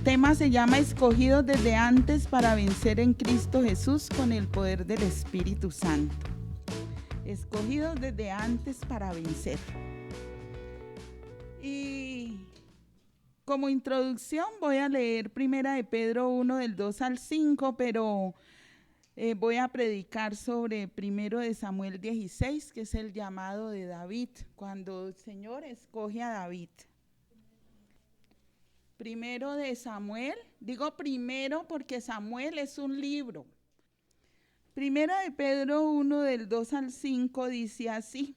tema se llama Escogidos desde antes para vencer en Cristo Jesús con el poder del Espíritu Santo. Escogidos desde antes para vencer. Y como introducción voy a leer Primera de Pedro 1 del 2 al 5, pero voy a predicar sobre Primero de Samuel 16, que es el llamado de David, cuando el Señor escoge a David. Primero de Samuel, digo primero porque Samuel es un libro. Primera de Pedro 1 del 2 al 5 dice así: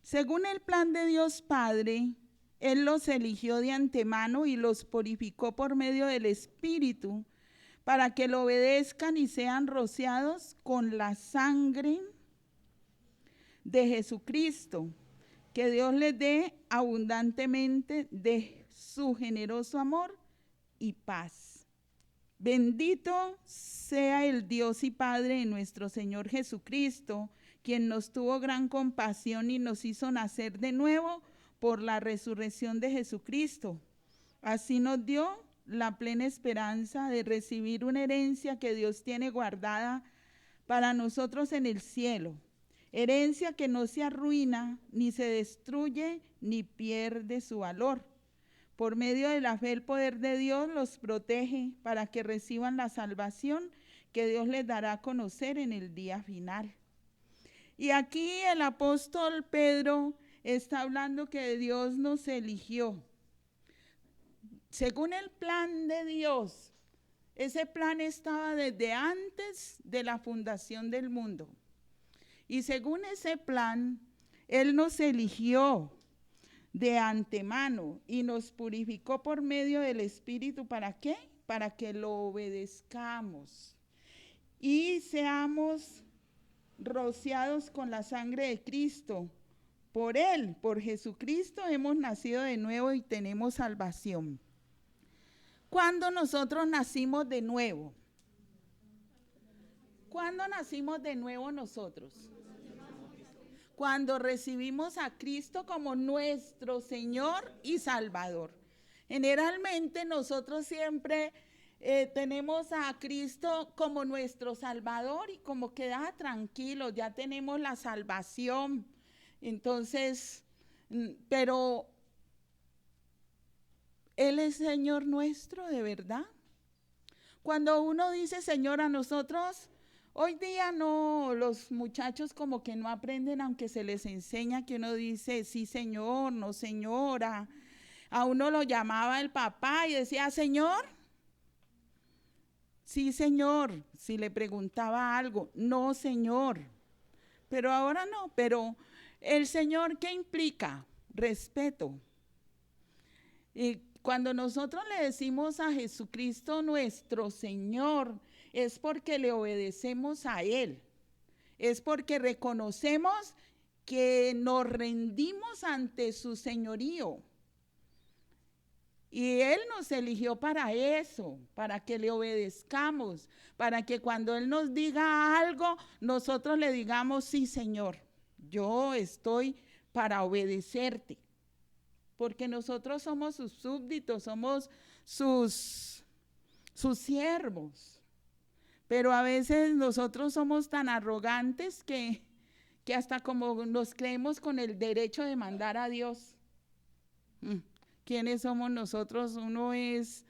según el plan de Dios Padre, Él los eligió de antemano y los purificó por medio del Espíritu para que lo obedezcan y sean rociados con la sangre de Jesucristo, que Dios les dé abundantemente de su generoso amor y paz. Bendito sea el Dios y Padre de nuestro Señor Jesucristo, quien nos tuvo gran compasión y nos hizo nacer de nuevo por la resurrección de Jesucristo. Así nos dio la plena esperanza de recibir una herencia que Dios tiene guardada para nosotros en el cielo. Herencia que no se arruina, ni se destruye, ni pierde su valor. Por medio de la fe, el poder de Dios los protege para que reciban la salvación que Dios les dará a conocer en el día final. Y aquí el apóstol Pedro está hablando que Dios nos eligió. Según el plan de Dios, ese plan estaba desde antes de la fundación del mundo. Y según ese plan, Él nos eligió de antemano y nos purificó por medio del Espíritu. ¿Para qué? Para que lo obedezcamos y seamos rociados con la sangre de Cristo. Por Él, por Jesucristo, hemos nacido de nuevo y tenemos salvación. ¿Cuándo nosotros nacimos de nuevo? ¿Cuándo nacimos de nuevo nosotros? Cuando recibimos a Cristo como nuestro Señor y Salvador. Generalmente nosotros siempre tenemos a Cristo como nuestro Salvador y como queda tranquilos, ya tenemos la salvación. Entonces, pero Él es Señor nuestro de verdad. Cuando uno dice Señor a nosotros, hoy día no, los muchachos como que no aprenden, aunque se les enseña que uno dice sí señor, no señora. A uno lo llamaba el papá y decía Señor, sí señor. Si le preguntaba algo, no señor. Pero ahora no, pero el Señor, ¿qué implica? Respeto. Y cuando nosotros le decimos a Jesucristo nuestro Señor, es porque le obedecemos a Él. Es porque reconocemos que nos rendimos ante su señorío. Y Él nos eligió para eso, para que le obedezcamos, para que cuando Él nos diga algo, nosotros le digamos, sí, Señor, yo estoy para obedecerte. Porque nosotros somos sus súbditos, somos sus siervos. Pero a veces nosotros somos tan arrogantes que hasta como nos creemos con el derecho de mandar a Dios. ¿Quiénes somos nosotros? Uno es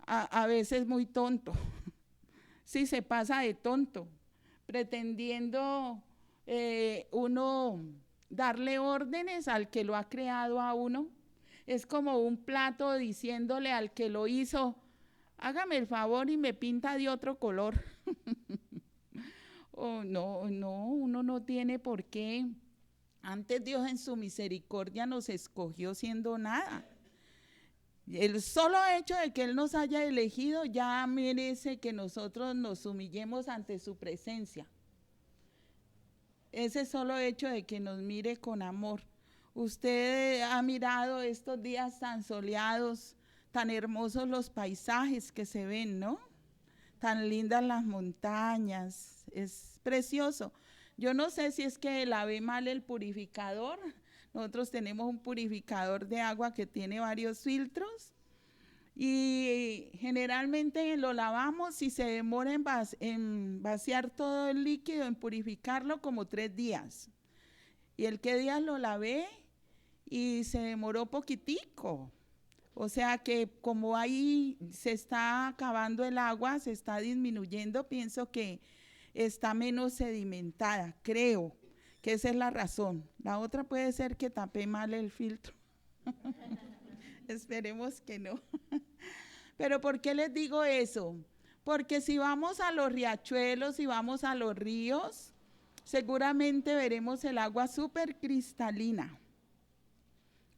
a veces muy tonto. Sí, se pasa de tonto, pretendiendo uno darle órdenes al que lo ha creado a uno. Es como un plato diciéndole al que lo hizo, hágame el favor y me pinta de otro color. Oh, no, uno no tiene por qué. Antes Dios en su misericordia nos escogió siendo nada. El solo hecho de que Él nos haya elegido ya merece que nosotros nos humillemos ante su presencia. Ese solo hecho de que nos mire con amor. Usted ha mirado estos días tan soleados, tan hermosos los paisajes que se ven, ¿no? Tan lindas las montañas, es precioso. Yo no sé si es que la ve mal el purificador. Nosotros tenemos un purificador de agua que tiene varios filtros Y generalmente lo lavamos y se demora en vaciar todo el líquido, en purificarlo como 3 días. Y el que día lo lavé y se demoró poquitico. O sea que como ahí se está acabando el agua, se está disminuyendo, pienso que está menos sedimentada, creo que esa es la razón. La otra puede ser que tapé mal el filtro. Esperemos que no. Pero ¿por qué les digo eso? Porque si vamos a los riachuelos, si vamos a los ríos, seguramente veremos el agua súper cristalina.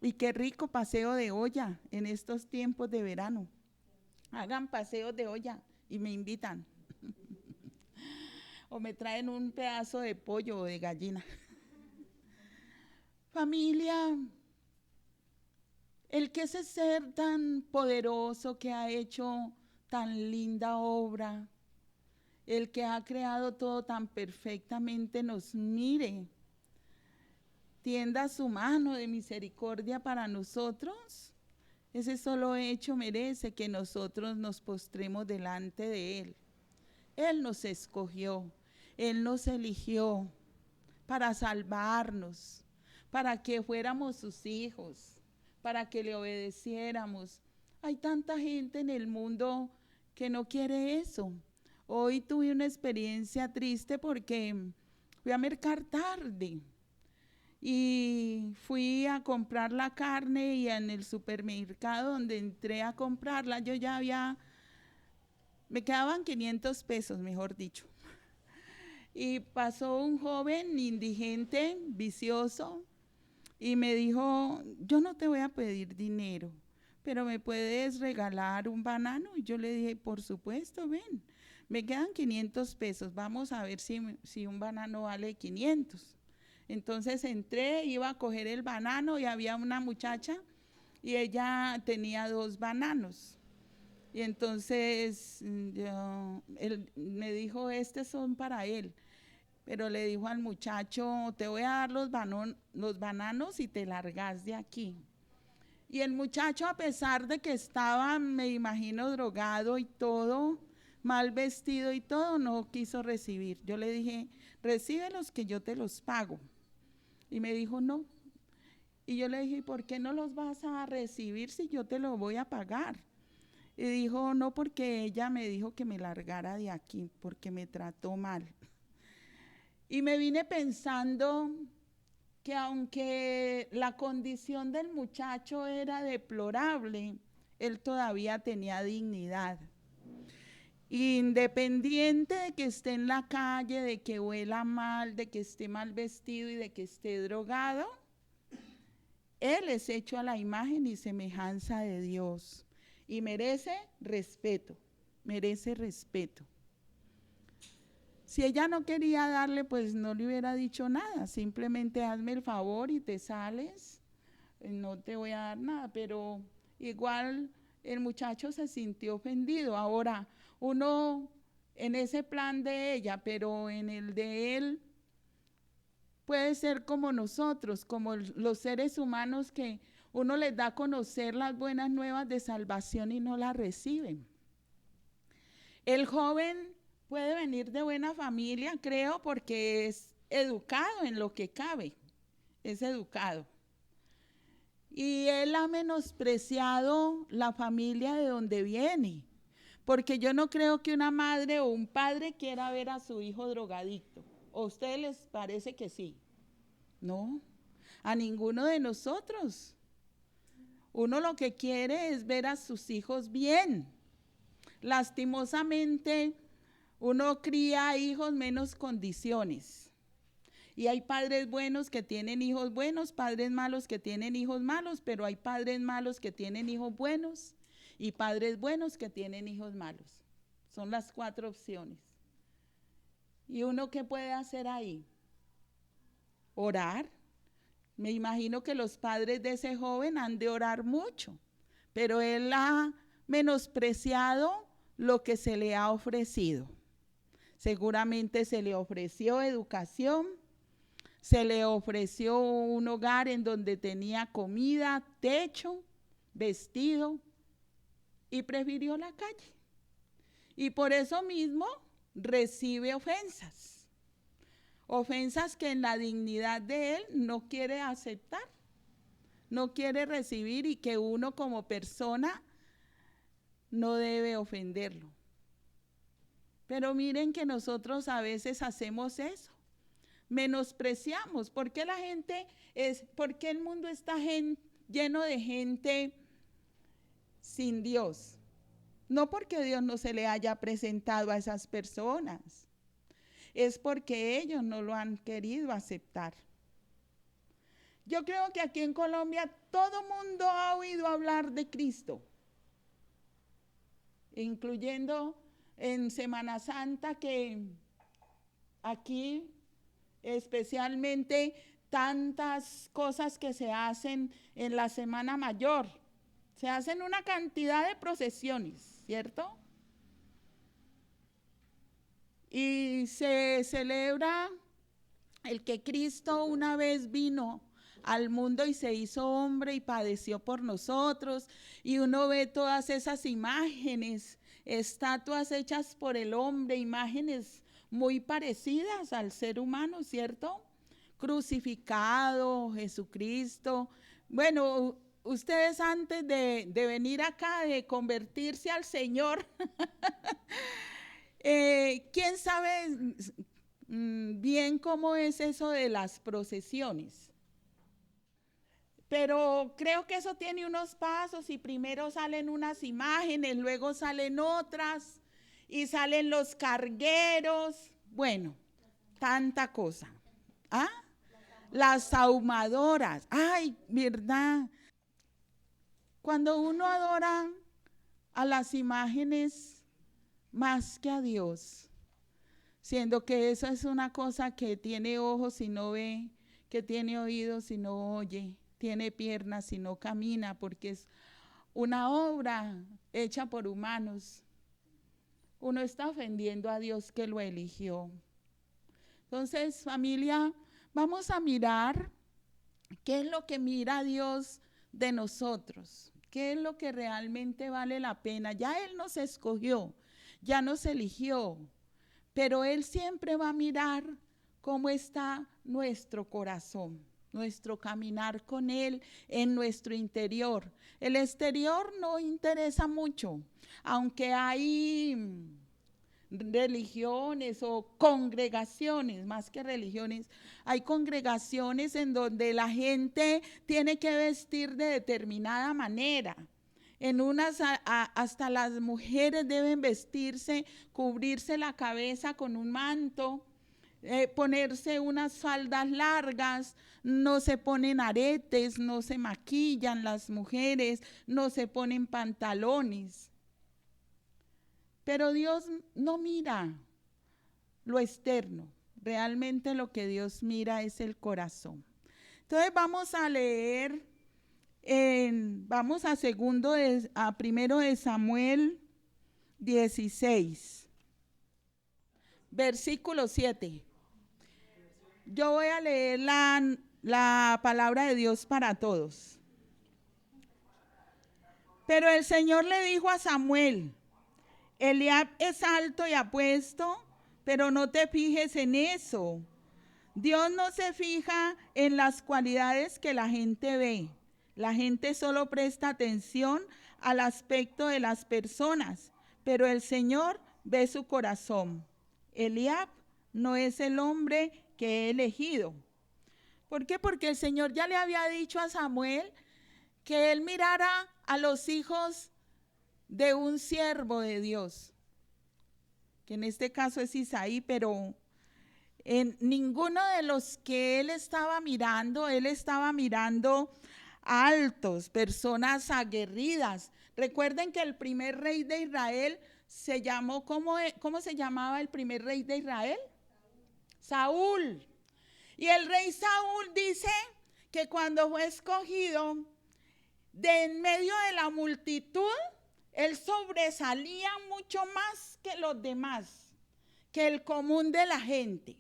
Y qué rico paseo de olla en estos tiempos de verano. Hagan paseos de olla y me invitan. O me traen un pedazo de pollo o de gallina. Familia, el que ese ser tan poderoso que ha hecho tan linda obra, el que ha creado todo tan perfectamente, nos mire, tienda su mano de misericordia para nosotros. Ese solo hecho merece que nosotros nos postremos delante de Él. Él nos escogió, Él nos eligió para salvarnos, para que fuéramos sus hijos, para que le obedeciéramos. Hay tanta gente en el mundo que no quiere eso. Hoy tuve una experiencia triste porque fui a mercar tarde y fui a comprar la carne y en el supermercado donde entré a comprarla, yo ya había, me quedaban 500 pesos, mejor dicho. Y pasó un joven indigente, vicioso, y me dijo, yo no te voy a pedir dinero, pero ¿me puedes regalar un banano? Y yo le dije, por supuesto, ven, me quedan 500 pesos, vamos a ver si un banano vale 500. Entonces entré, iba a coger el banano y había una muchacha y ella tenía 2 bananos. Y entonces él me dijo, estos son para él. Pero le dijo al muchacho, te voy a dar los bananos y te largas de aquí. Y el muchacho, a pesar de que estaba, me imagino, drogado y todo, mal vestido y todo, no quiso recibir. Yo le dije, recíbelos que yo te los pago. Y me dijo, no. Y yo le dije, ¿por qué no los vas a recibir si yo te los voy a pagar? Y dijo, no, porque ella me dijo que me largara de aquí, porque me trató mal. Y me vine pensando que aunque la condición del muchacho era deplorable, él todavía tenía dignidad. Independiente de que esté en la calle, de que huela mal, de que esté mal vestido y de que esté drogado, él es hecho a la imagen y semejanza de Dios y merece respeto, merece respeto. Si ella no quería darle, pues no le hubiera dicho nada, simplemente hazme el favor y te sales, no te voy a dar nada, pero igual el muchacho se sintió ofendido. Ahora, uno en ese plan de ella, pero en el de él, puede ser como nosotros, como los seres humanos que uno les da a conocer las buenas nuevas de salvación y no las reciben. El joven puede venir de buena familia, creo, porque es educado en lo que cabe, es educado. Y él ha menospreciado la familia de donde viene, porque yo no creo que una madre o un padre quiera ver a su hijo drogadicto. ¿O a ustedes les parece que sí? No, a ninguno de nosotros. Uno lo que quiere es ver a sus hijos bien. Lastimosamente, uno cría hijos menos condiciones. Y hay padres buenos que tienen hijos buenos, padres malos que tienen hijos malos, pero hay padres malos que tienen hijos buenos y padres buenos que tienen hijos malos. Son las 4 opciones. ¿Y uno qué puede hacer ahí? Orar. Me imagino que los padres de ese joven han de orar mucho, pero él ha menospreciado lo que se le ha ofrecido. Seguramente se le ofreció educación, se le ofreció un hogar en donde tenía comida, techo, vestido, y prefirió la calle. Y por eso mismo recibe ofensas. Ofensas que en la dignidad de él no quiere aceptar, no quiere recibir, y que uno como persona no debe ofenderlo. Pero miren que nosotros a veces hacemos eso, menospreciamos. ¿Por qué por qué el mundo está lleno de gente sin Dios? No porque Dios no se le haya presentado a esas personas, es porque ellos no lo han querido aceptar. Yo creo que aquí en Colombia todo mundo ha oído hablar de Cristo, incluyendo en Semana Santa, que aquí especialmente tantas cosas que se hacen en la Semana Mayor. Se hacen una cantidad de procesiones, ¿cierto? Y se celebra el que Cristo una vez vino al mundo y se hizo hombre y padeció por nosotros. Y uno ve todas esas imágenes, estatuas hechas por el hombre, imágenes muy parecidas al ser humano, ¿cierto? Crucificado, Jesucristo. Bueno, ustedes antes de venir acá, de convertirse al Señor, ¿quién sabe bien cómo es eso de las procesiones? Pero creo que eso tiene unos pasos, y primero salen unas imágenes, luego salen otras, y salen los cargueros, bueno, tanta cosa. ¿Ah? Las ahumadoras, ay, ¿verdad? Cuando uno adora a las imágenes más que a Dios, siendo que eso es una cosa que tiene ojos y no ve, que tiene oídos y no oye, tiene piernas y no camina, porque es una obra hecha por humanos, uno está ofendiendo a Dios que lo eligió. Entonces, familia, vamos a mirar qué es lo que mira Dios de nosotros, qué es lo que realmente vale la pena. Ya Él nos escogió, ya nos eligió, pero Él siempre va a mirar cómo está nuestro corazón, nuestro caminar con Él en nuestro interior. El exterior no interesa mucho, aunque hay religiones o congregaciones, más que religiones, hay congregaciones en donde la gente tiene que vestir de determinada manera. En unas hasta las mujeres deben vestirse, cubrirse la cabeza con un manto, ponerse unas faldas largas, no se ponen aretes, no se maquillan las mujeres, no se ponen pantalones. Pero Dios no mira lo externo, realmente lo que Dios mira es el corazón. Entonces vamos a leer, vamos a primero de Samuel 16, versículo 7. Yo voy a leer la palabra de Dios para todos. Pero el Señor le dijo a Samuel: Eliab es alto y apuesto, pero no te fijes en eso. Dios no se fija en las cualidades que la gente ve. La gente solo presta atención al aspecto de las personas, pero el Señor ve su corazón. Eliab no es el hombre que he elegido. ¿Por qué? Porque el Señor ya le había dicho a Samuel que él mirara a los hijos de un siervo de Dios, que en este caso es Isaí, pero en ninguno de los que él estaba mirando altos, personas aguerridas. Recuerden que el primer rey de Israel se llamó, ¿cómo se llamaba el primer rey de Israel? Saúl. Y el rey Saúl dice que cuando fue escogido de en medio de la multitud, él sobresalía mucho más que los demás, que el común de la gente,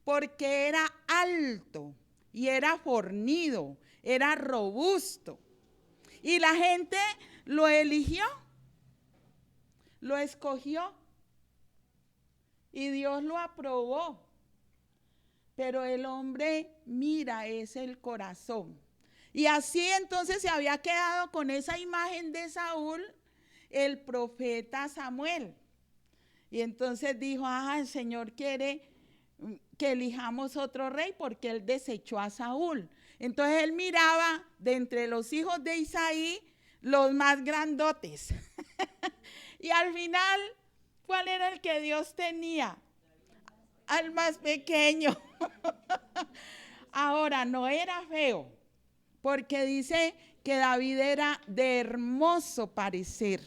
porque era alto y era fornido, era robusto. Y la gente lo eligió lo escogió y Dios lo aprobó. Pero el hombre mira es el corazón. Y así entonces se había quedado con esa imagen de Saúl el profeta Samuel. Y entonces dijo, el Señor quiere que elijamos otro rey porque él desechó a Saúl. Entonces él miraba de entre los hijos de Isaí los más grandotes. Y al final, ¿cuál era el que Dios tenía? Al más pequeño. Ahora, no era feo, porque dice que David era de hermoso parecer,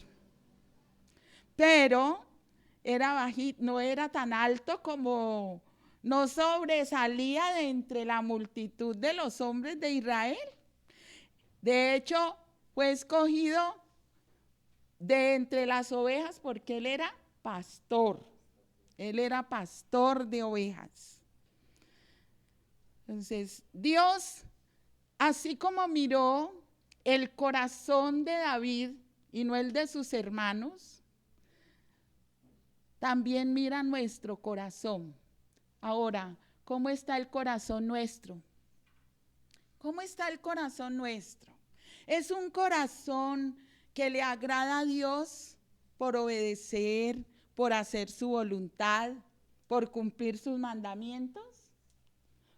pero era bajito, no era tan alto como, no sobresalía de entre la multitud de los hombres de Israel. De hecho, fue escogido de entre las ovejas porque él era pastor. Él era pastor de ovejas. Entonces, Dios, así como miró el corazón de David y no el de sus hermanos, también mira nuestro corazón. Ahora, ¿cómo está el corazón nuestro? ¿Cómo está el corazón nuestro? ¿Es un corazón que le agrada a Dios por obedecer, por hacer su voluntad, por cumplir sus mandamientos?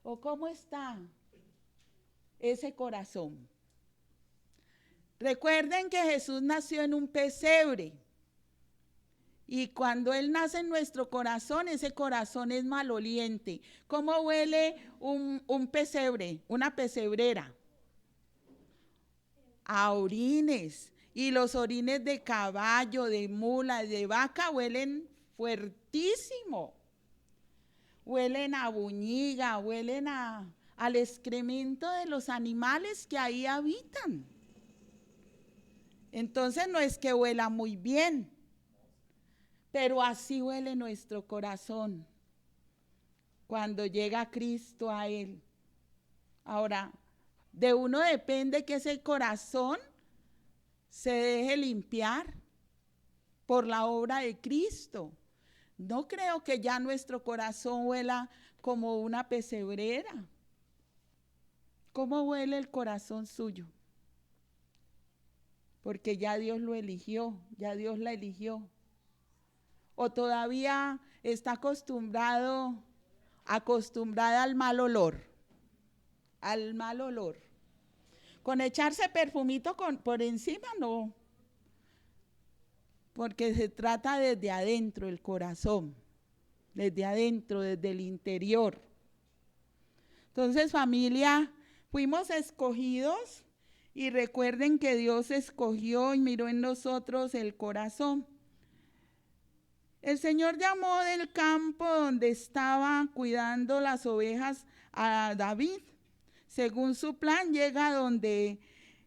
¿O cómo está ese corazón? Recuerden que Jesús nació en un pesebre. Y cuando Él nace en nuestro corazón, ese corazón es maloliente. ¿Cómo huele un pesebre, una pesebrera? A orines. Y los orines de caballo, de mula, de vaca huelen fuertísimo. Huelen a buñiga, huelen al excremento de los animales que ahí habitan. Entonces no es que huela muy bien, pero así huele nuestro corazón cuando llega Cristo a Él. Ahora, de uno depende que ese corazón se deje limpiar por la obra de Cristo. No creo que ya nuestro corazón huela como una pesebrera. ¿Cómo huele el corazón suyo? Porque ya Dios lo eligió, ya Dios la eligió. O todavía está acostumbrada al mal olor, Con echarse perfumito por encima, no. Porque se trata desde adentro el corazón, desde adentro, desde el interior. Entonces, familia, fuimos escogidos y recuerden que Dios escogió y miró en nosotros el corazón. El Señor llamó del campo donde estaba cuidando las ovejas a David. Según su plan, llega donde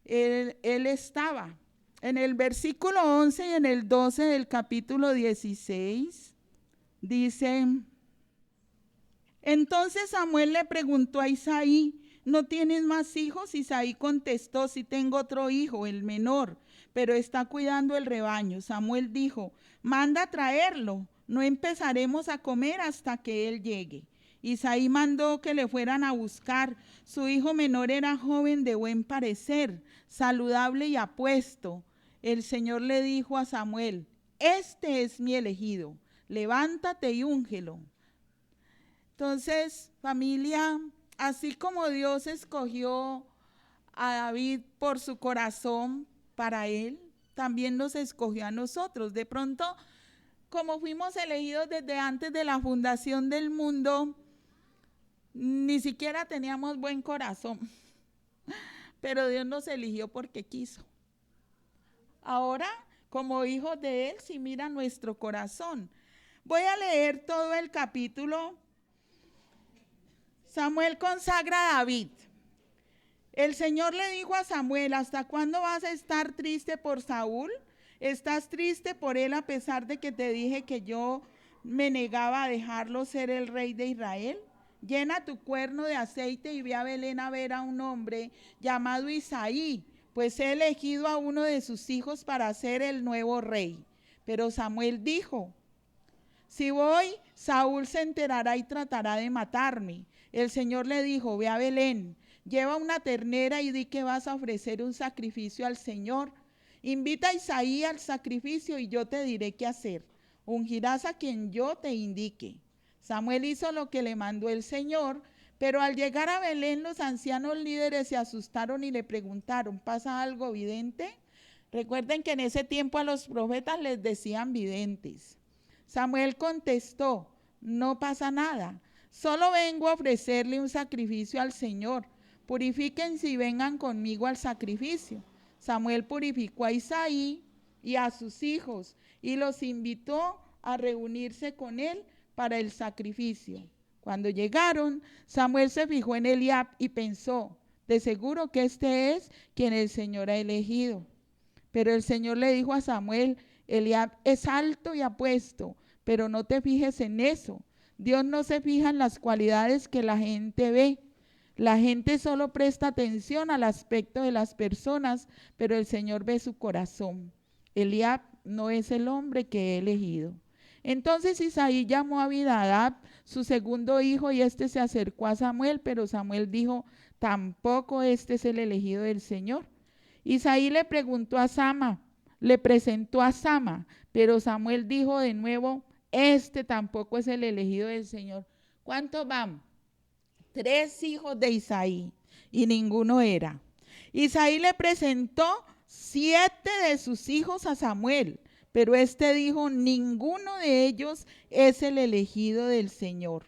él estaba. En el versículo 11 y en el 12 del capítulo 16, dicen: entonces Samuel le preguntó a Isaí, ¿no tienes más hijos? Isaí contestó, sí tengo otro hijo, el menor, pero está cuidando el rebaño. Samuel dijo, manda a traerlo, no empezaremos a comer hasta que él llegue. Isaí mandó que le fueran a buscar. Su hijo menor era joven de buen parecer, saludable y apuesto. El Señor le dijo a Samuel, este es mi elegido, levántate y úngelo. Entonces, familia, así como Dios escogió a David por su corazón para él, también nos escogió a nosotros. De pronto, como fuimos elegidos desde antes de la fundación del mundo, ni siquiera teníamos buen corazón, pero Dios nos eligió porque quiso. Ahora, como hijos de Él, sí mira nuestro corazón. Voy a leer todo el capítulo. Samuel consagra a David. El Señor le dijo a Samuel, ¿hasta cuándo vas a estar triste por Saúl? ¿Estás triste por él a pesar de que te dije que yo me negaba a dejarlo ser el rey de Israel? Llena tu cuerno de aceite y ve a Belén a ver a un hombre llamado Isaí, pues he elegido a uno de sus hijos para ser el nuevo rey. Pero Samuel dijo: si voy, Saúl se enterará y tratará de matarme. El Señor le dijo: ve a Belén, lleva una ternera y di que vas a ofrecer un sacrificio al Señor. Invita a Isaí al sacrificio y yo te diré qué hacer. Ungirás a quien yo te indique. Samuel hizo lo que le mandó el Señor, pero al llegar a Belén los ancianos líderes se asustaron y le preguntaron: ¿pasa algo vidente? Recuerden que en ese tiempo a los profetas les decían videntes. Samuel contestó: no pasa nada, solo vengo a ofrecerle un sacrificio al Señor. Purifíquense y vengan conmigo al sacrificio. Samuel purificó a Isaí y a sus hijos y los invitó a reunirse con él para el sacrificio. Cuando llegaron, Samuel se fijó en Eliab y pensó: de seguro que este es quien el Señor ha elegido. Pero el Señor le dijo a Samuel: Eliab es alto y apuesto, pero no te fijes en eso. Dios no se fija en las cualidades que la gente ve. La gente solo presta atención al aspecto de las personas, pero el Señor ve su corazón. Eliab no es el hombre que he elegido. Entonces Isaí llamó a Abinadab, su segundo hijo, y este se acercó a Samuel, pero Samuel dijo: tampoco este es el elegido del Señor. Isaí le presentó a Sama, pero Samuel dijo de nuevo: este tampoco es el elegido del Señor. ¿Cuántos van? 3 hijos de Isaí, y ninguno era. Isaí le presentó 7 de sus hijos a Samuel, pero este dijo: ninguno de ellos es el elegido del Señor.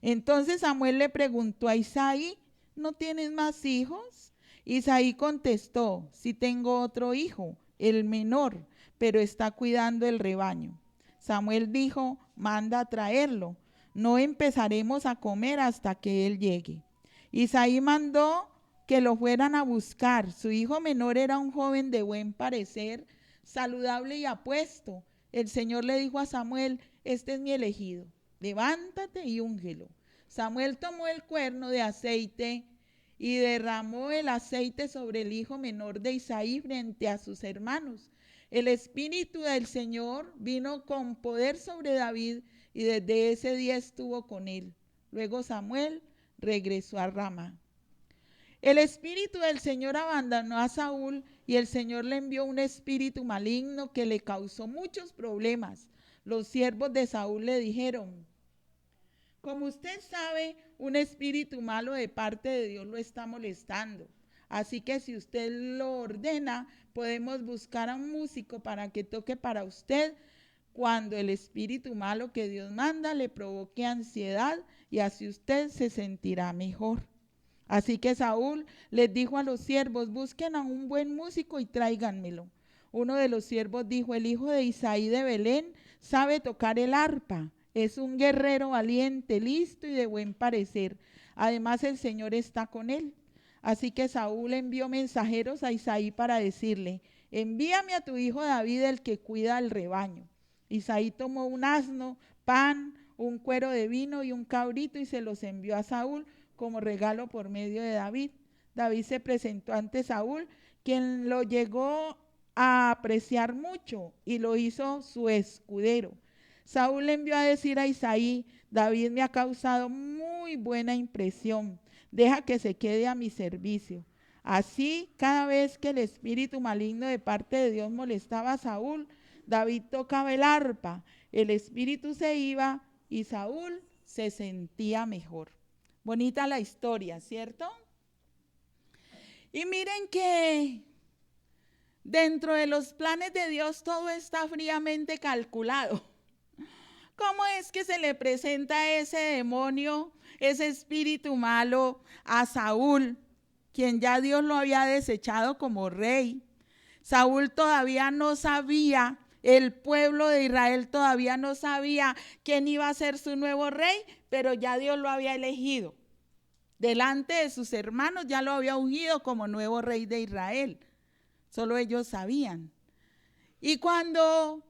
Entonces Samuel le preguntó a Isaí: ¿no tienes más hijos? Isaí contestó: sí tengo otro hijo, el menor, pero está cuidando el rebaño. Samuel dijo: manda a traerlo. No empezaremos a comer hasta que él llegue. Isaí mandó que lo fueran a buscar. Su hijo menor era un joven de buen parecer, saludable y apuesto. El Señor le dijo a Samuel: este es mi elegido, levántate y úngelo. Samuel tomó el cuerno de aceite y derramó el aceite sobre el hijo menor de Isaí frente a sus hermanos. El Espíritu del Señor vino con poder sobre David y desde ese día estuvo con él. Luego Samuel regresó a Ramá. El espíritu del Señor abandonó a Saúl y el Señor le envió un espíritu maligno que le causó muchos problemas. Los siervos de Saúl le dijeron: como usted sabe, un espíritu malo de parte de Dios lo está molestando. Así que si usted lo ordena, podemos buscar a un músico para que toque para usted cuando el espíritu malo que Dios manda le provoque ansiedad, y así usted se sentirá mejor. Así que Saúl les dijo a los siervos: busquen a un buen músico y tráiganmelo. Uno de los siervos dijo: el hijo de Isaí de Belén sabe tocar el arpa. Es un guerrero valiente, listo y de buen parecer. Además, el Señor está con él. Así que Saúl envió mensajeros a Isaí para decirle: envíame a tu hijo David, el que cuida el rebaño. Isaí tomó un asno, pan, un cuero de vino y un cabrito y se los envió a Saúl como regalo por medio de David. David se presentó ante Saúl, quien lo llegó a apreciar mucho y lo hizo su escudero. Saúl le envió a decir a Isaí: David me ha causado muy buena impresión, deja que se quede a mi servicio. Así, cada vez que el espíritu maligno de parte de Dios molestaba a Saúl, David tocaba el arpa, el espíritu se iba y Saúl se sentía mejor. Bonita la historia, ¿cierto? Y miren que dentro de los planes de Dios todo está fríamente calculado. ¿Cómo es que se le presenta ese demonio, ese espíritu malo a Saúl, quien ya Dios lo había desechado como rey? Saúl todavía no sabía, el pueblo de Israel todavía no sabía quién iba a ser su nuevo rey, pero ya Dios lo había elegido. Delante de sus hermanos ya lo había ungido como nuevo rey de Israel. Solo ellos sabían. Y cuando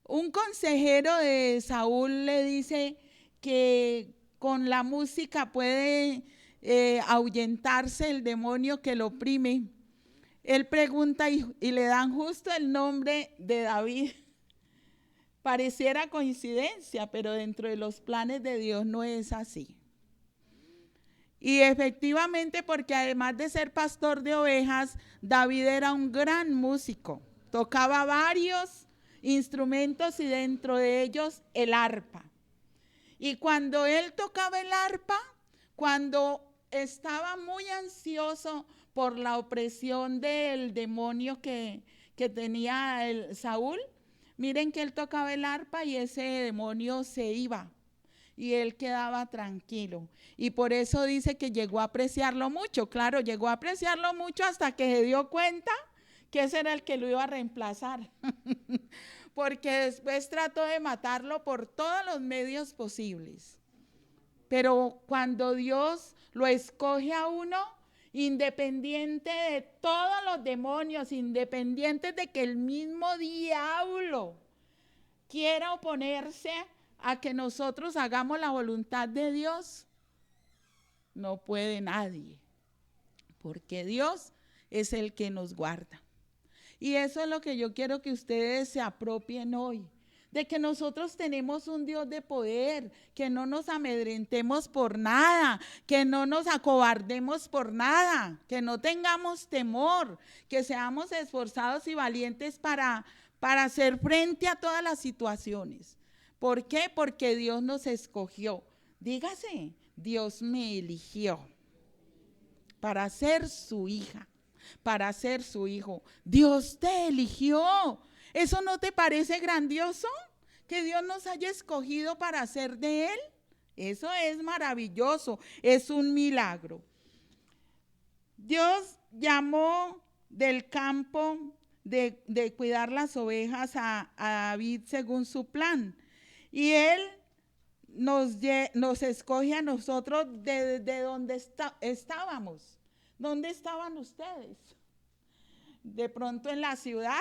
un consejero de Saúl le dice que con la música puede ahuyentarse el demonio que lo oprime, Él pregunta y le dan justo el nombre de David. Pareciera coincidencia, pero dentro de los planes de Dios no es así. Y efectivamente, porque además de ser pastor de ovejas, David era un gran músico. Tocaba varios instrumentos y dentro de ellos el arpa. Y cuando él tocaba el arpa, cuando estaba muy ansioso por la opresión del demonio que tenía Saúl, miren que él tocaba el arpa y ese demonio se iba. Y él quedaba tranquilo. Y por eso dice que llegó a apreciarlo mucho. Claro, llegó a apreciarlo mucho hasta que se dio cuenta que ese era el que lo iba a reemplazar. Porque después trató de matarlo por todos los medios posibles. Pero cuando Dios lo escoge a uno, independiente de todos los demonios, independiente de que el mismo diablo quiera oponerse a que nosotros hagamos la voluntad de Dios, no puede nadie, porque Dios es el que nos guarda. Y eso es lo que yo quiero que ustedes se apropien hoy, de que nosotros tenemos un Dios de poder, que no nos amedrentemos por nada, que no nos acobardemos por nada, que no tengamos temor, que seamos esforzados y valientes para hacer frente a todas las situaciones. ¿Por qué? Porque Dios nos escogió. Dígase, Dios me eligió para ser su hija, para ser su hijo. Dios te eligió. ¿Eso no te parece grandioso? Que Dios nos haya escogido para ser de Él. Eso es maravilloso, es un milagro. Dios llamó del campo de cuidar las ovejas a David según su plan. Y Él nos escoge a nosotros de donde estábamos. ¿Dónde estaban ustedes? De pronto en la ciudad,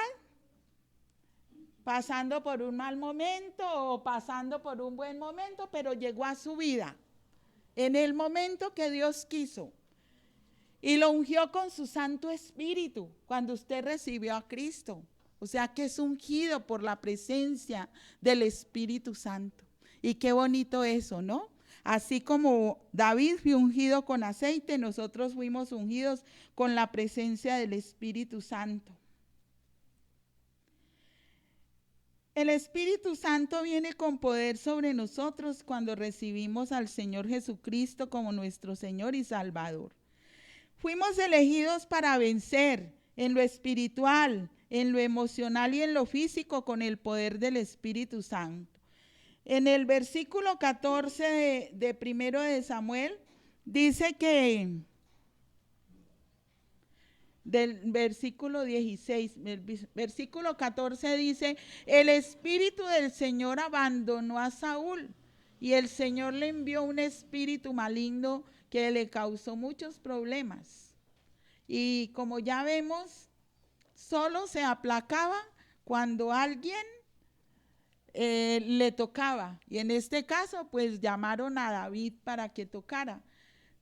pasando por un mal momento o pasando por un buen momento, pero llegó a su vida en el momento que Dios quiso. Y lo ungió con su Santo Espíritu cuando usted recibió a Cristo. O sea que es ungido por la presencia del Espíritu Santo. Y qué bonito eso, ¿no? Así como David fue ungido con aceite, nosotros fuimos ungidos con la presencia del Espíritu Santo. El Espíritu Santo viene con poder sobre nosotros cuando recibimos al Señor Jesucristo como nuestro Señor y Salvador. Fuimos elegidos para vencer en lo espiritual, en lo emocional y en lo físico con el poder del Espíritu Santo. En el versículo 14 de primero de Samuel dice que, del versículo 16, el versículo 14 dice, el Espíritu del Señor abandonó a Saúl y el Señor le envió un espíritu maligno que le causó muchos problemas. Y como ya vemos, solo se aplacaba cuando alguien le tocaba. Y en este caso, pues llamaron a David para que tocara.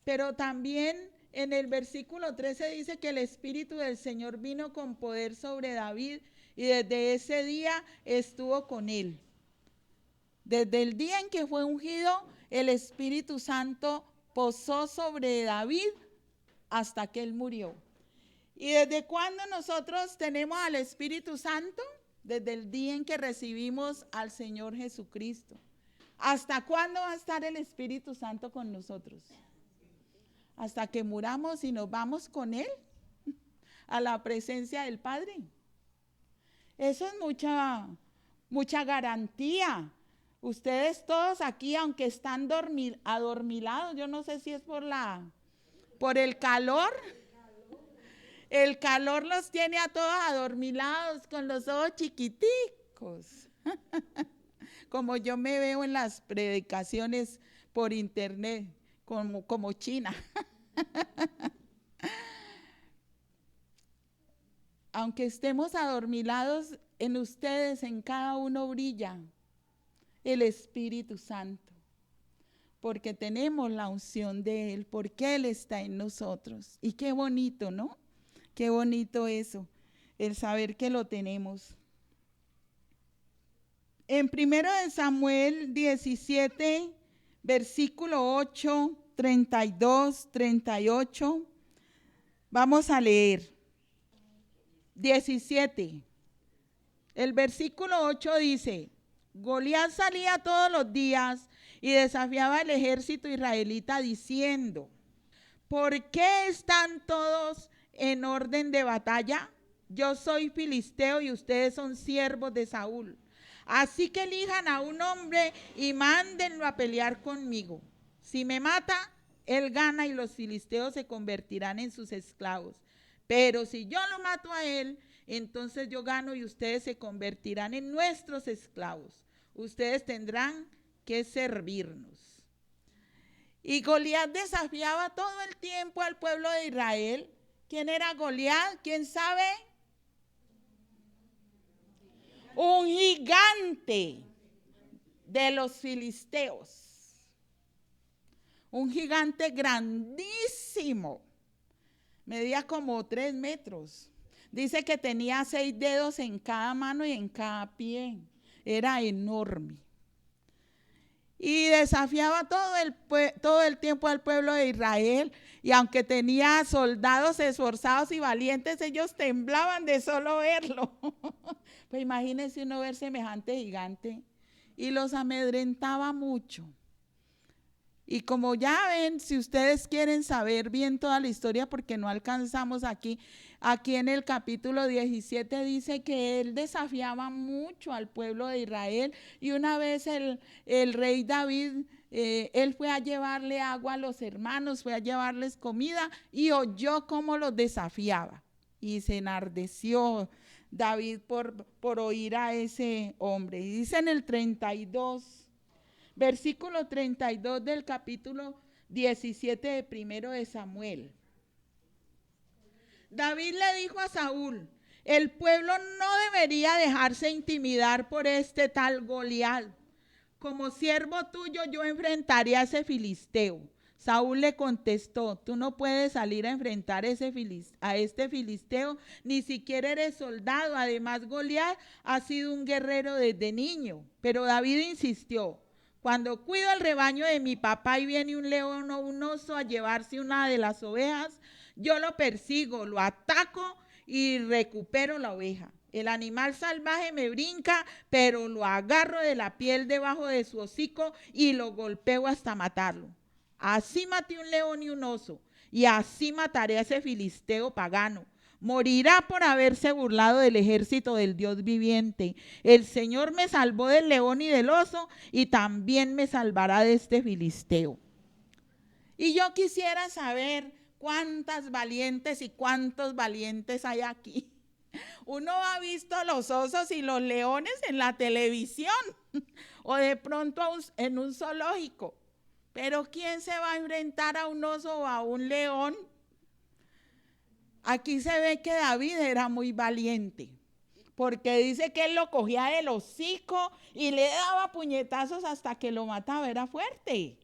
Pero también en el versículo 13 dice que el Espíritu del Señor vino con poder sobre David y desde ese día estuvo con él. Desde el día en que fue ungido, el Espíritu Santo posó sobre David hasta que él murió. ¿Y desde cuándo nosotros tenemos al Espíritu Santo? Desde el día en que recibimos al Señor Jesucristo. ¿Hasta cuándo va a estar el Espíritu Santo con nosotros? Hasta que muramos y nos vamos con Él a la presencia del Padre. Eso es mucha garantía. Ustedes todos aquí, aunque están adormilados, yo no sé si es por el calor. El calor los tiene a todos adormilados con los ojos chiquiticos. Como yo me veo en las predicaciones por internet, como China. Aunque estemos adormilados, en ustedes, en cada uno brilla el Espíritu Santo. Porque tenemos la unción de Él, porque Él está en nosotros. Y qué bonito, ¿no? Qué bonito eso, el saber que lo tenemos. En 1 Samuel 17, versículo 8, 32, 38, vamos a leer. 17. El versículo 8 dice: Goliat salía todos los días y desafiaba al ejército israelita diciendo: ¿por qué están todos en orden de batalla? Yo soy filisteo y ustedes son siervos de Saúl. Así que elijan a un hombre y mándenlo a pelear conmigo. Si me mata, él gana y los filisteos se convertirán en sus esclavos. Pero si yo lo mato a él, entonces yo gano y ustedes se convertirán en nuestros esclavos. Ustedes tendrán que servirnos. Y Goliat desafiaba todo el tiempo al pueblo de Israel. ¿Quién era Goliat? ¿Quién sabe? Un gigante de los filisteos. Un gigante grandísimo. Medía como 3 metros. Dice que tenía 6 dedos en cada mano y en cada pie. Era enorme. Y desafiaba todo el tiempo al pueblo de Israel. Y aunque tenía soldados esforzados y valientes, ellos temblaban de solo verlo. Pues imagínense uno ver semejante gigante. Y los amedrentaba mucho. Y como ya ven, si ustedes quieren saber bien toda la historia, porque no alcanzamos aquí en el capítulo 17 dice que él desafiaba mucho al pueblo de Israel. Y una vez el rey David, él fue a llevarle agua a los hermanos, fue a llevarles comida y oyó cómo los desafiaba. Y se enardeció David por oír a ese hombre. Y dice en el 32, versículo 32 del capítulo 17 de 1 de Samuel. David le dijo a Saúl: el pueblo no debería dejarse intimidar por este tal Goliat. Como siervo tuyo yo enfrentaré a ese filisteo. Saúl le contestó: tú no puedes salir a enfrentar a este filisteo, ni siquiera eres soldado. Además, Goliat ha sido un guerrero desde niño. Pero David insistió: cuando cuido el rebaño de mi papá y viene un león o un oso a llevarse una de las ovejas, yo lo persigo, lo ataco y recupero la oveja. El animal salvaje me brinca, pero lo agarro de la piel debajo de su hocico y lo golpeo hasta matarlo. Así maté un león y un oso, y así mataré a ese filisteo pagano. Morirá por haberse burlado del ejército del Dios viviente. El Señor me salvó del león y del oso, y también me salvará de este filisteo. Y yo quisiera saber cuántas valientes y cuántos valientes hay aquí. Uno ha visto los osos y los leones en la televisión o de pronto en un zoológico. Pero ¿quién se va a enfrentar a un oso o a un león? Aquí se ve que David era muy valiente, porque dice que él lo cogía del hocico y le daba puñetazos hasta que lo mataba. Era fuerte,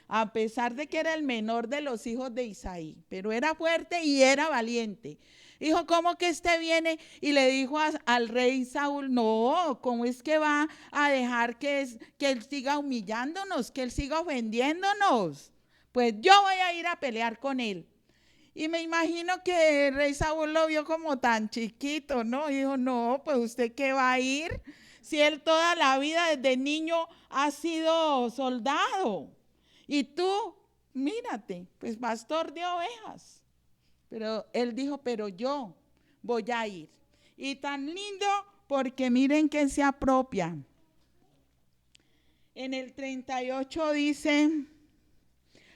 a pesar de que era el menor de los hijos de Isaí, pero era fuerte y era valiente. Dijo: ¿cómo que este viene? Y le dijo al rey Saúl: no, ¿cómo es que va a dejar que él siga humillándonos, que él siga ofendiéndonos? Pues yo voy a ir a pelear con él. Y me imagino que el rey Saúl lo vio como tan chiquito, ¿no? Y dijo: no, pues ¿usted qué va a ir? Si él toda la vida desde niño ha sido soldado. Y tú, mírate, pues pastor de ovejas. Pero él dijo: pero yo voy a ir. Y tan lindo, porque miren que se apropia. En el 38 dice: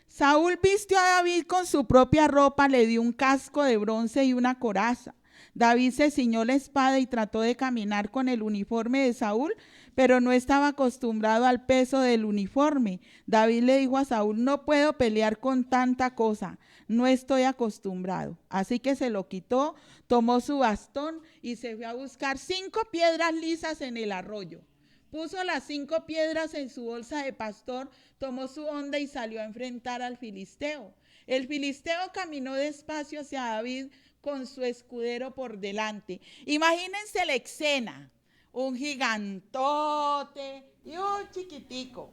Saúl vistió a David con su propia ropa, le dio un casco de bronce y una coraza. David se ciñó la espada y trató de caminar con el uniforme de Saúl, pero no estaba acostumbrado al peso del uniforme. David le dijo a Saúl: no puedo pelear con tanta cosa, no estoy acostumbrado. Así que se lo quitó, tomó su bastón y se fue a buscar 5 piedras lisas en el arroyo. Puso las 5 piedras en su bolsa de pastor, tomó su honda y salió a enfrentar al filisteo. El filisteo caminó despacio hacia David con su escudero por delante. Imagínense la escena, un gigantote y un chiquitico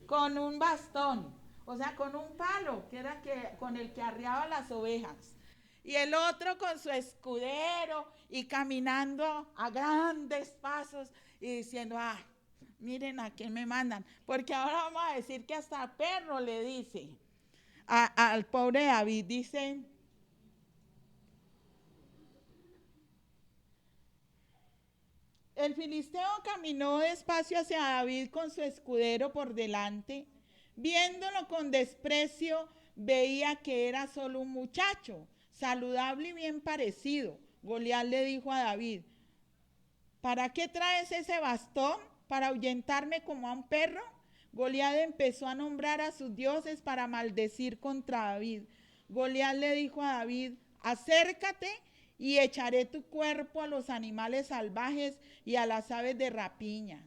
con un bastón, o sea, con un palo, que era con el que arriaba las ovejas. Y el otro con su escudero y caminando a grandes pasos y diciendo, miren a quién me mandan. Porque ahora vamos a decir que hasta perro le dice al pobre David, dice, el filisteo caminó despacio hacia David con su escudero por delante. Viéndolo con desprecio, veía que era solo un muchacho, saludable y bien parecido. Goliat le dijo a David, ¿para qué traes ese bastón? ¿Para ahuyentarme como a un perro? Goliat empezó a nombrar a sus dioses para maldecir contra David. Goliat le dijo a David, acércate y echaré tu cuerpo a los animales salvajes y a las aves de rapiña.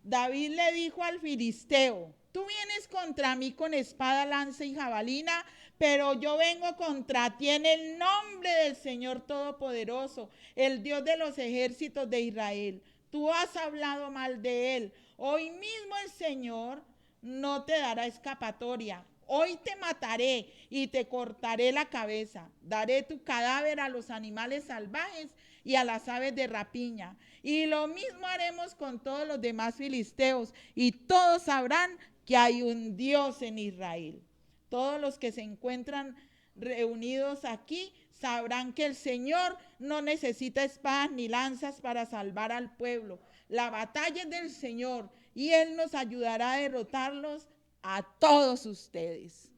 David le dijo al filisteo, tú vienes contra mí con espada, lanza y jabalina, pero yo vengo contra ti en el nombre del Señor Todopoderoso, el Dios de los ejércitos de Israel. Tú has hablado mal de él. Hoy mismo el Señor no te dará escapatoria. Hoy te mataré y te cortaré la cabeza. Daré tu cadáver a los animales salvajes y a las aves de rapiña. Y lo mismo haremos con todos los demás filisteos. Y todos sabrán que hay un Dios en Israel. Todos los que se encuentran reunidos aquí sabrán que el Señor no necesita espadas ni lanzas para salvar al pueblo. La batalla es del Señor y Él nos ayudará a derrotarlos a todos ustedes.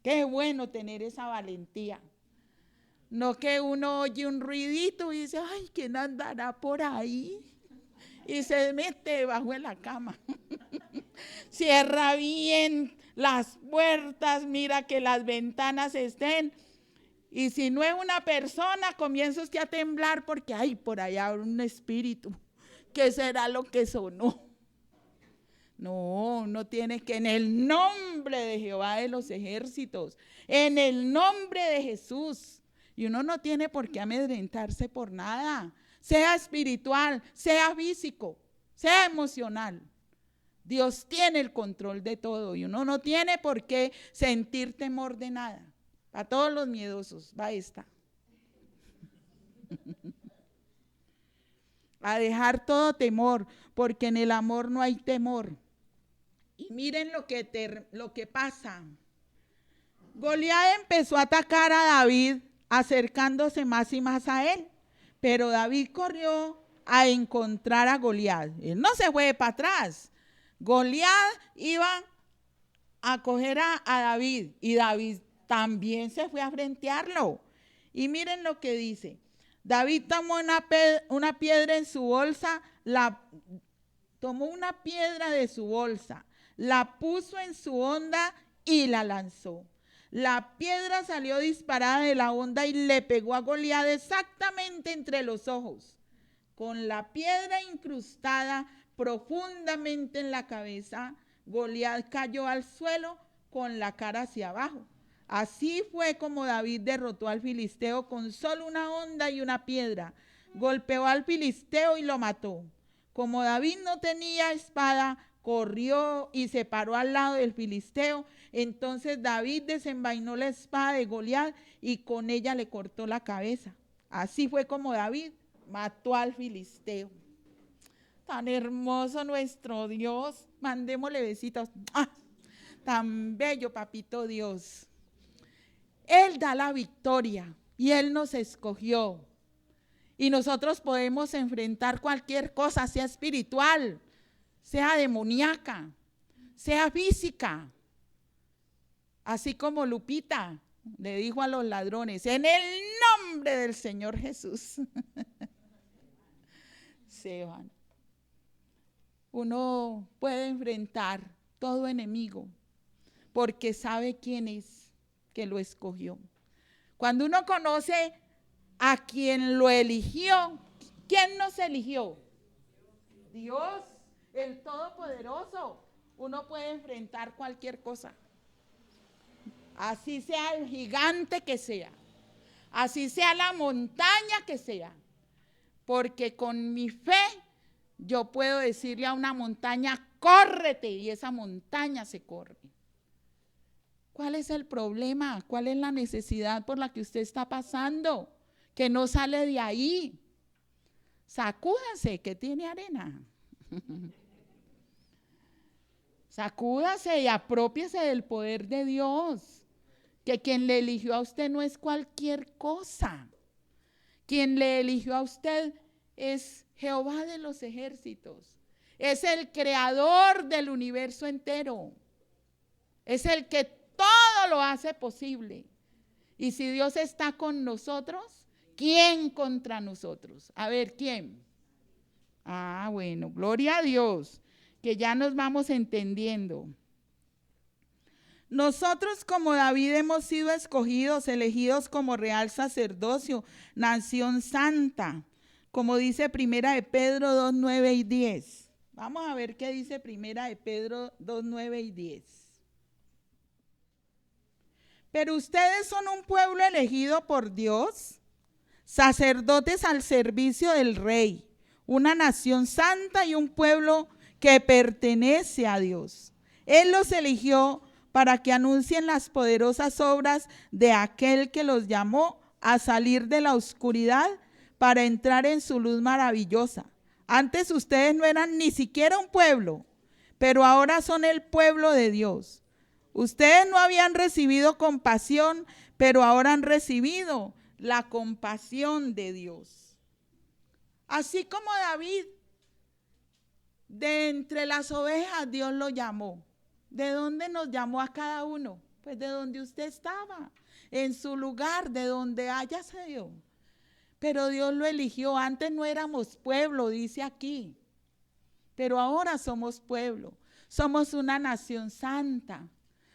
Qué bueno tener esa valentía. No que uno oye un ruidito y dice, ay, ¿quién andará por ahí? Y se mete debajo de la cama. Cierra bien las puertas, mira que las ventanas estén. Y si no es una persona, comienza usted a temblar porque hay por allá un espíritu. ¿Qué será lo que sonó? No, uno tiene que en el nombre de Jehová de los ejércitos, en el nombre de Jesús. Y uno no tiene por qué amedrentarse por nada, sea espiritual, sea físico, sea emocional. Dios tiene el control de todo y uno no tiene por qué sentir temor de nada. A todos los miedosos, va esta. A dejar todo temor, porque en el amor no hay temor. Y miren lo que pasa. Goliat empezó a atacar a David, acercándose más y más a él. Pero David corrió a encontrar a Goliat. Él no se fue para atrás. Goliat iba a coger a David y David también se fue a frentearlo. Y miren lo que dice. David tomó una piedra en su bolsa, tomó una piedra de su bolsa, la puso en su honda y la lanzó. La piedra salió disparada de la honda y le pegó a Goliat exactamente entre los ojos. Con la piedra incrustada profundamente en la cabeza, Goliat cayó al suelo con la cara hacia abajo. Así fue como David derrotó al filisteo con solo una honda y una piedra. Golpeó al filisteo y lo mató. Como David no tenía espada, corrió y se paró al lado del filisteo. Entonces David desenvainó la espada de Goliat y con ella le cortó la cabeza. Así fue como David mató al filisteo. Tan hermoso nuestro Dios. Mandémosle besitos. ¡Ah! Tan bello, papito Dios. Él da la victoria y Él nos escogió. Y nosotros podemos enfrentar cualquier cosa, sea espiritual, sea demoníaca, sea física. Así como Lupita le dijo a los ladrones, en el nombre del Señor Jesús. Se van. Uno puede enfrentar todo enemigo porque sabe quién es que lo escogió. Cuando uno conoce a quien lo eligió, ¿quién nos eligió? Dios, el Todopoderoso. Uno puede enfrentar cualquier cosa. Así sea el gigante que sea. así sea la montaña que sea, porque con mi fe yo puedo decirle a una montaña, córrete, y esa montaña se corre. ¿Cuál es el problema? ¿Cuál es la necesidad por la que usted está pasando? Que no sale de ahí. Sacúdase, que tiene arena. Sacúdase y apropiese del poder de Dios. Que quien le eligió a usted no es cualquier cosa. Quien le eligió a usted es Jehová de los ejércitos. Es el creador del universo entero. Es el que todo lo hace posible. Y si Dios está con nosotros, ¿quién contra nosotros? A ver, ¿quién? Ah, bueno, gloria a Dios, que ya nos vamos entendiendo. Nosotros como David hemos sido escogidos, elegidos como real sacerdocio, nación santa, como dice Primera de Pedro 2, 9 y 10. Vamos a ver qué dice Primera de Pedro 2, 9 y 10. Pero ustedes son un pueblo elegido por Dios, sacerdotes al servicio del Rey, una nación santa y un pueblo que pertenece a Dios. Él los eligió para que anuncien las poderosas obras de aquel que los llamó a salir de la oscuridad para entrar en su luz maravillosa. Antes ustedes no eran ni siquiera un pueblo, pero ahora son el pueblo de Dios. Ustedes no habían recibido compasión, pero ahora han recibido la compasión de Dios. Así como David, de entre las ovejas Dios lo llamó. ¿De dónde nos llamó a cada uno? Pues de donde usted estaba, en su lugar, de donde haya sido. Pero Dios lo eligió. Antes no éramos pueblo, dice aquí, pero ahora somos pueblo. Somos una nación santa.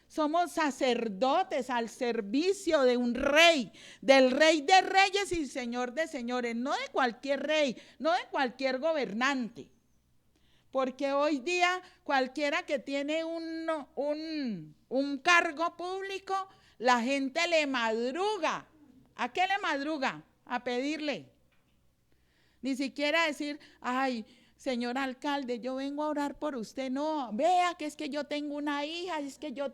Somos sacerdotes al servicio de un rey, del Rey de reyes y Señor de señores, no de cualquier rey, no de cualquier gobernante. Porque hoy día cualquiera que tiene un cargo público, la gente le madruga. ¿A qué le madruga? A pedirle. Ni siquiera decir, ay, señor alcalde, yo vengo a orar por usted. No, vea que es que yo tengo una hija, es que yo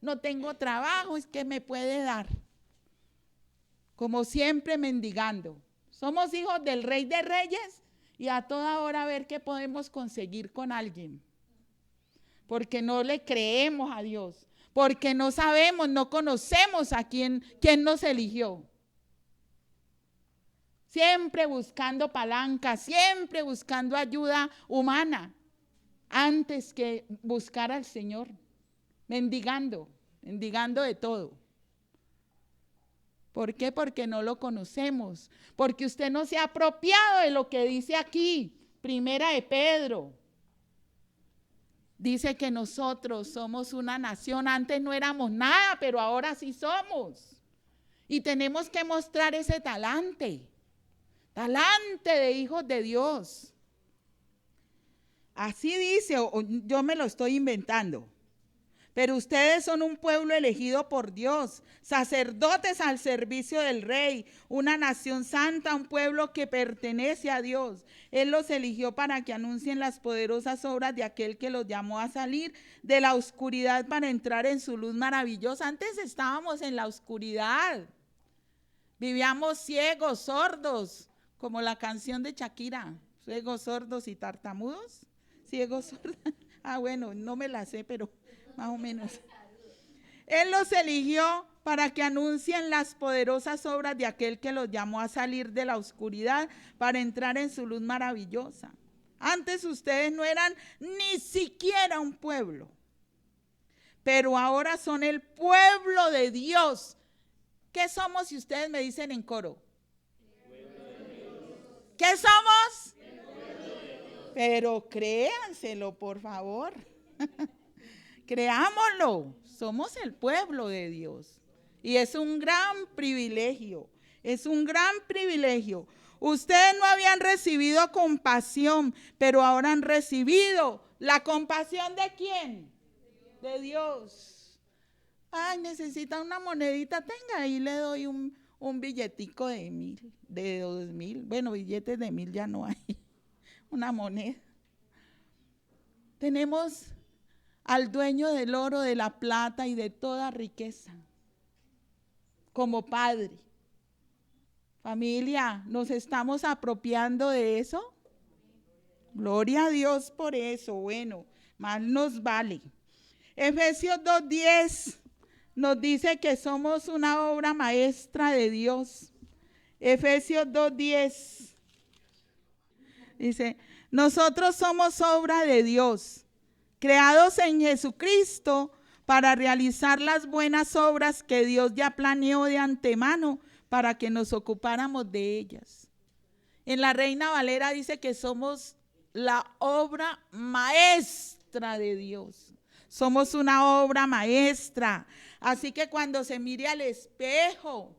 no tengo trabajo, es que me puede dar. Como siempre mendigando. Somos hijos del Rey de Reyes y a toda hora a ver qué podemos conseguir con alguien. Porque no le creemos a Dios, porque no sabemos, no conocemos a quién nos eligió. Siempre buscando palanca, siempre buscando ayuda humana, antes que buscar al Señor, mendigando de todo. ¿Por qué? Porque no lo conocemos, porque usted no se ha apropiado de lo que dice aquí, Primera de Pedro. Dice que nosotros somos una nación, antes no éramos nada, pero ahora sí somos. Y tenemos que mostrar ese talante de hijos de Dios. Así dice, o yo me lo estoy inventando. Pero ustedes son un pueblo elegido por Dios, sacerdotes al servicio del Rey, una nación santa, un pueblo que pertenece a Dios. Él los eligió para que anuncien las poderosas obras de aquel que los llamó a salir de la oscuridad para entrar en su luz maravillosa. Antes estábamos en la oscuridad, vivíamos ciegos, sordos, como la canción de Shakira, ciegos, sordos y tartamudos. Ciegos, sordos. Ah, bueno, no me la sé, pero más o menos. Él los eligió para que anuncien las poderosas obras de aquel que los llamó a salir de la oscuridad para entrar en su luz maravillosa. Antes ustedes no eran ni siquiera un pueblo, pero ahora son el pueblo de Dios. ¿Qué somos si ustedes me dicen en coro? ¿Qué somos? Pero créanselo, por favor. Creámoslo. Somos el pueblo de Dios. Y es un gran privilegio. Es un gran privilegio. Ustedes no habían recibido compasión, pero ahora han recibido la compasión ¿de quién? De Dios. Ay, necesita una monedita, tenga, ahí le doy un billetico de 1.000, de 2.000, bueno, billetes de 1.000 ya no hay, una moneda. Tenemos al dueño del oro, de la plata y de toda riqueza, como Padre. Familia, ¿nos estamos apropiando de eso? Gloria a Dios por eso. Bueno, más nos vale. Efesios 2:10 nos dice que somos una obra maestra de Dios. Efesios 2:10 dice, nosotros somos obra de Dios, creados en Jesucristo para realizar las buenas obras que Dios ya planeó de antemano para que nos ocupáramos de ellas. En la Reina Valera dice que somos la obra maestra de Dios. Somos una obra maestra. Así que cuando se mire al espejo,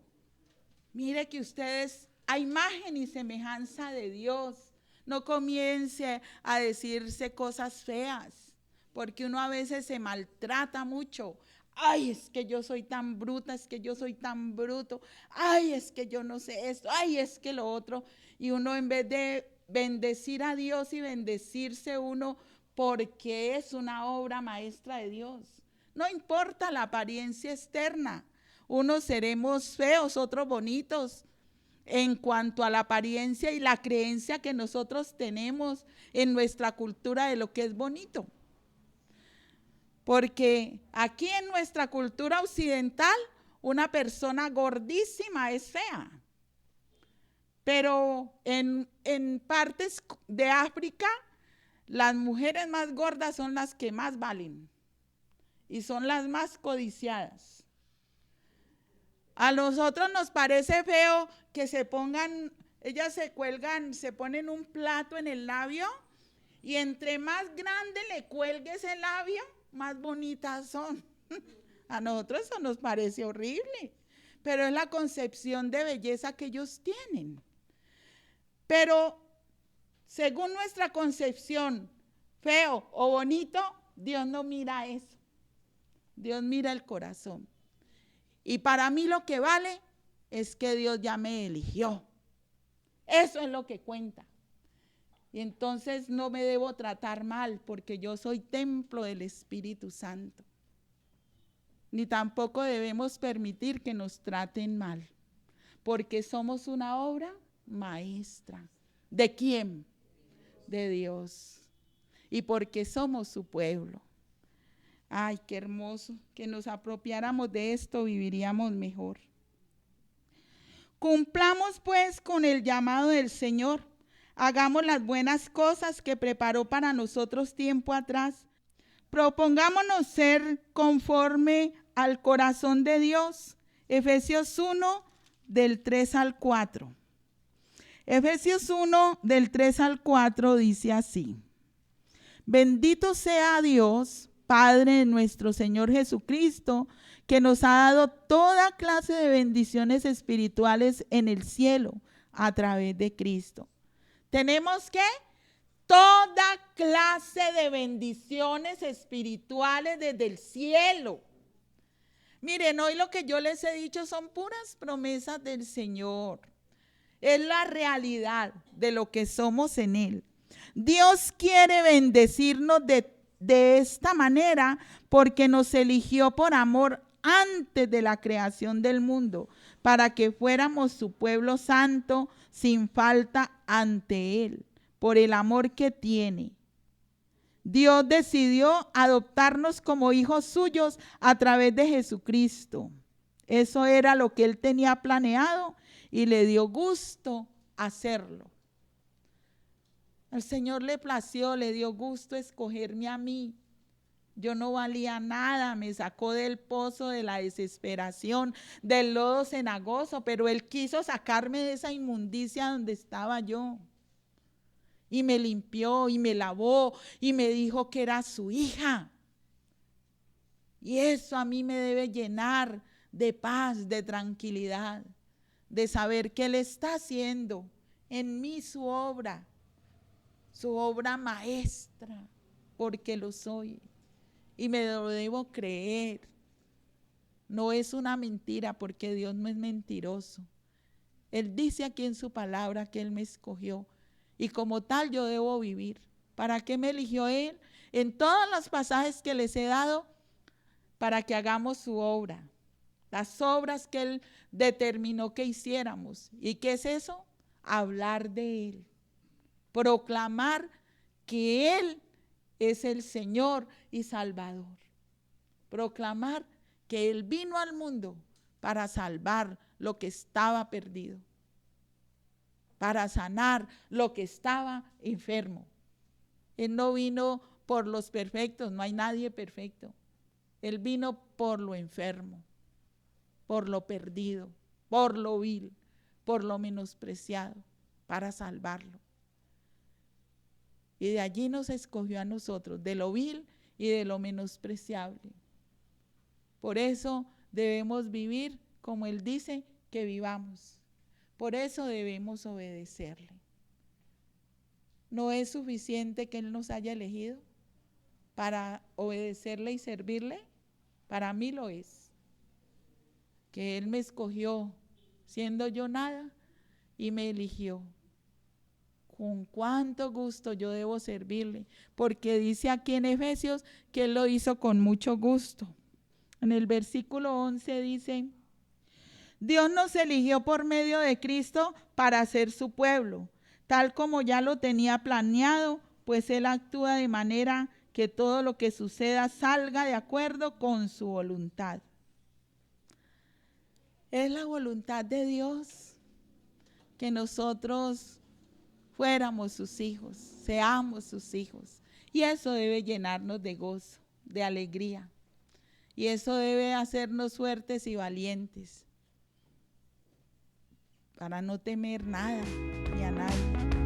mire que usted es a imagen y semejanza de Dios. No comience a decirse cosas feas, porque uno a veces se maltrata mucho. Ay, es que yo soy tan bruta, es que yo soy tan bruto. Ay, es que yo no sé esto, ay, es que lo otro. Y uno, en vez de bendecir a Dios y bendecirse uno, porque es una obra maestra de Dios. No importa la apariencia externa. Unos seremos feos, otros bonitos, en cuanto a la apariencia y la creencia que nosotros tenemos en nuestra cultura de lo que es bonito. Porque aquí en nuestra cultura occidental, una persona gordísima es fea. Pero en partes de África, las mujeres más gordas son las que más valen y son las más codiciadas. A nosotros nos parece feo que se pongan, ellas se cuelgan, se ponen un plato en el labio y entre más grande le cuelgue ese labio, más bonitas son. A nosotros eso nos parece horrible, pero es la concepción de belleza que ellos tienen. Pero según nuestra concepción, feo o bonito, Dios no mira eso. Dios mira el corazón. Y para mí lo que vale es que Dios ya me eligió. Eso es lo que cuenta. Y entonces no me debo tratar mal porque yo soy templo del Espíritu Santo. Ni tampoco debemos permitir que nos traten mal, porque somos una obra maestra. ¿De quién? De Dios. Y porque somos su pueblo. Ay, qué hermoso, que nos apropiáramos de esto, viviríamos mejor. Cumplamos pues con el llamado del Señor. Hagamos las buenas cosas que preparó para nosotros tiempo atrás. Propongámonos ser conforme al corazón de Dios. Efesios 1, del 3 al 4. Efesios 1, del 3 al 4 dice así. Bendito sea Dios, Padre de nuestro Señor Jesucristo, que nos ha dado toda clase de bendiciones espirituales en el cielo a través de Cristo. Tenemos que toda clase de bendiciones espirituales desde el cielo. Miren, hoy lo que yo les he dicho son puras promesas del Señor. Es la realidad de lo que somos en Él. Dios quiere bendecirnos de esta manera porque nos eligió por amor antes de la creación del mundo, para que fuéramos su pueblo santo sin falta ante Él, por el amor que tiene. Dios decidió adoptarnos como hijos suyos a través de Jesucristo. Eso era lo que Él tenía planeado y le dio gusto hacerlo. Al Señor le plació, le dio gusto escogerme a mí. Yo no valía nada, me sacó del pozo de la desesperación, del lodo cenagoso, pero Él quiso sacarme de esa inmundicia donde estaba yo. Y me limpió y me lavó y me dijo que era su hija. Y eso a mí me debe llenar de paz, de tranquilidad, de saber que Él está haciendo en mí su obra maestra, porque lo soy y me lo debo creer. No es una mentira, porque Dios no es mentiroso. Él dice aquí en su palabra que Él me escogió y como tal yo debo vivir. ¿Para qué me eligió Él? En todos los pasajes que les he dado, para que hagamos su obra. Las obras que Él determinó que hiciéramos. ¿Y qué es eso? Hablar de Él. Proclamar que Él es el Señor y Salvador. Proclamar que Él vino al mundo para salvar lo que estaba perdido, para sanar lo que estaba enfermo. Él no vino por los perfectos, no hay nadie perfecto. Él vino por lo enfermo, por lo perdido, por lo vil, por lo menospreciado, para salvarlo. Y de allí nos escogió a nosotros, de lo vil y de lo menospreciable. Por eso debemos vivir como Él dice que vivamos. Por eso debemos obedecerle. ¿No es suficiente que Él nos haya elegido para obedecerle y servirle? Para mí lo es. Que Él me escogió siendo yo nada y me eligió. Con cuánto gusto yo debo servirle, porque dice aquí en Efesios que Él lo hizo con mucho gusto. En el versículo 11 dice: Dios nos eligió por medio de Cristo para ser su pueblo, tal como ya lo tenía planeado, pues Él actúa de manera que todo lo que suceda salga de acuerdo con su voluntad. Es la voluntad de Dios que nosotros fuéramos sus hijos, seamos sus hijos. Y eso debe llenarnos de gozo, de alegría. Y eso debe hacernos fuertes y valientes para no temer nada ni a nadie.